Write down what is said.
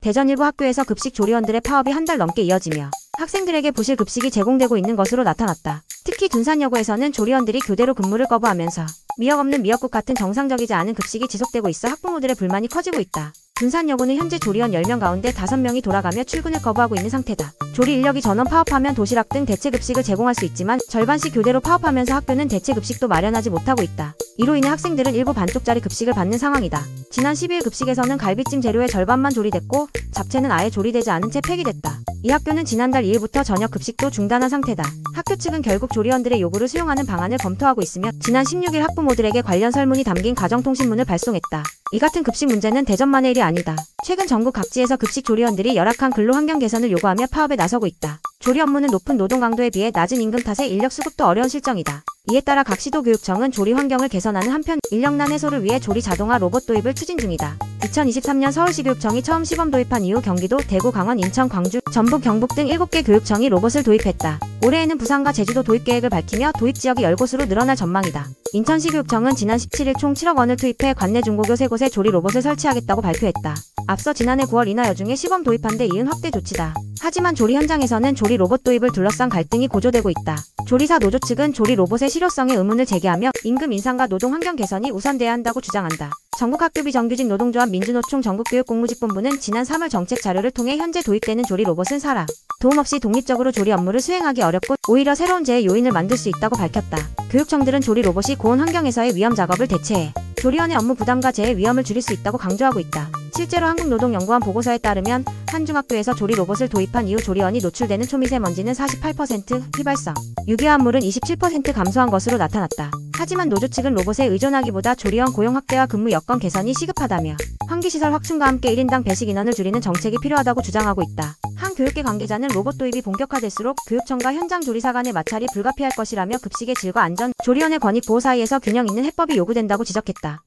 대전 일부 학교에서 급식 조리원들의 파업이 한 달 넘게 이어지며 학생들에게 부실 급식이 제공되고 있는 것으로 나타났다. 특히 둔산여고에서는 조리원들이 교대로 근무를 거부하면서 미역 없는 미역국 같은 정상적이지 않은 급식이 지속되고 있어 학부모들의 불만이 커지고 있다. 둔산여고는 현재 조리원 10명 가운데 5명이 돌아가며 출근을 거부하고 있는 상태다. 조리 인력이 전원 파업하면 도시락 등 대체급식을 제공할 수 있지만 절반씩 교대로 파업하면서 학교는 대체급식도 마련하지 못하고 있다. 이로 인해 학생들은 일부 반쪽짜리 급식을 받는 상황이다. 지난 12일 급식에서는 갈비찜 재료의 절반만 조리됐고 잡채는 아예 조리되지 않은 채 폐기됐다. 이 학교는 지난달 2일부터 저녁 급식도 중단한 상태다. 학교 측은 결국 조리원들의 요구를 수용하는 방안을 검토하고 있으며 지난 16일 학부모들에게 관련 설문이 담긴 가정통신문을 발송했다. 이 같은 급식 문제는 대전만의 일이 아니다. 최근 전국 각지에서 급식 조리원들이 열악한 근로 환경 개선을 요구하며 파업에 나서고 있다. 조리 업무는 높은 노동 강도에 비해 낮은 임금 탓에 인력 수급도 어려운 실정이다. 이에 따라 각 시도교육청은 조리 환경을 개선하는 한편 인력난 해소를 위해 조리 자동화 로봇 도입을 추진 중이다. 2023년 서울시 교육청이 처음 시범 도입한 이후 경기도, 대구, 강원, 인천, 광주, 전북, 경북 등 7개 교육청이 로봇을 도입했다. 올해에는 부산과 제주도 도입 계획을 밝히며 도입 지역이 10곳으로 늘어날 전망이다. 인천시 교육청은 지난 17일 총 7억 원을 투입해 관내 중고교 3곳에 조리 로봇을 설치하겠다고 발표했다. 앞서 지난해 9월 인하여중에 시범 도입한 데 이은 확대 조치다. 하지만 조리 현장에서는 조리 로봇 도입을 둘러싼 갈등이 고조되고 있다. 조리사 노조 측은 조리 로봇의 실효성에 의문을 제기하며 임금 인상과 노동 환경 개선이 우선돼야 한다고 주장한다. 전국학교 비정규직 노동조합 민주노총 전국교육공무직본부는 지난 3월 정책 자료를 통해 현재 도입되는 조리 로봇은 사람 도움 없이 독립적으로 조리 업무를 수행하기 어렵고 오히려 새로운 재해 요인을 만들 수 있다고 밝혔다. 교육청들은 조리 로봇이 고온 환경에서의 위험 작업을 대체해 조리원의 업무 부담과 재해 위험을 줄일 수 있다고 강조하고 있다. 실제로 한국노동연구원 보고서에 따르면 한 중학교에서 조리 로봇을 도입한 이후 조리원이 노출되는 초미세먼지는 48%, 휘발성, 유기화합물은 27% 감소한 것으로 나타났다. 하지만 노조 측은 로봇에 의존하기보다 조리원 고용 확대와 근무 여건 개선이 시급하다며 환기시설 확충과 함께 1인당 배식 인원을 줄이는 정책이 필요하다고 주장하고 있다. 한 교육계 관계자는 로봇 도입이 본격화될수록 교육청과 현장 조리사 간의 마찰이 불가피할 것이라며 급식의 질과 안전, 조리원의 권익 보호 사이에서 균형 있는 해법이 요구된다고 지적했다.